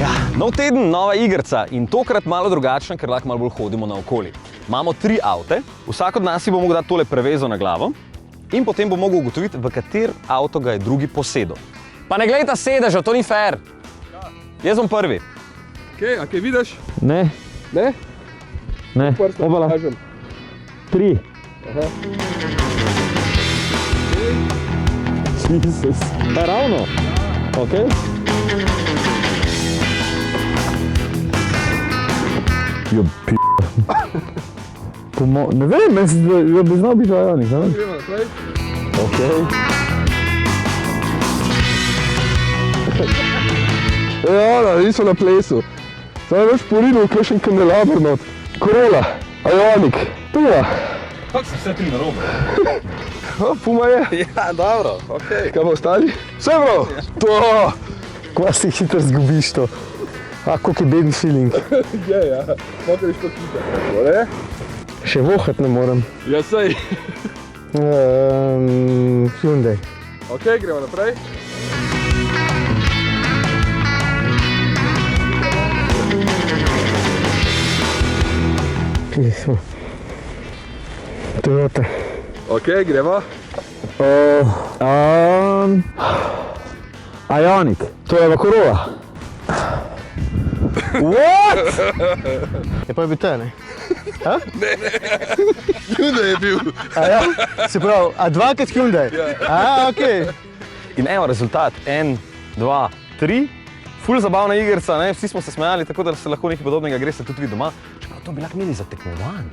Ja, nov teden, nova igrica in tokrat malo drugačna, ker lahko malo bolj hodimo naokoli. Imamo 3 avte, vsak od nas si bo mogel dati tole prevezo na glavo in potem bo mogel ugotoviti, v kater avto ga je drugi posedel. Pa ne glejta sedeža, to ni fair. Jaz bom prvi. A kaj vidiš? Ne. Ne? Ne, obala. 3. Aha. Jezus. Pa ravno? Ok. Jo, p***. Ne vem, mislim, da bi znal biti Ioniq, ne vem. Gremo naprej. Ok. Ja, nismo na plesu. Zdaj boš porinil kakšen kandelaber not. Corolla, Ioniq, Puma. Kako so vse 3 narobe? Puma je. Ja, dobro, ok. Kaj pa ostali? Vse prav! To! Kva si hitro zgubiš to. A, koliko je beden feeling. Ja. Mokaš to kita. Tore? Še vohat ne morem. Ja, sej. Hyundai. Ok, gremo naprej. Kje smo? Toyota. Ok, gremo. Ioniq. To je Corolla. What? Je pa je bil te, ne? Hyundai je bil. A ja? Se pravi, a dvakrat Hyundai? A, okej. In evo rezultat, 1, 2, 3. Ful zabavna igrica, ne? Vsi smo se smejali, tako da se lahko nekaj podobnega greste tudi vi doma. Čeprav to bi lahko imeli za tekmovanje.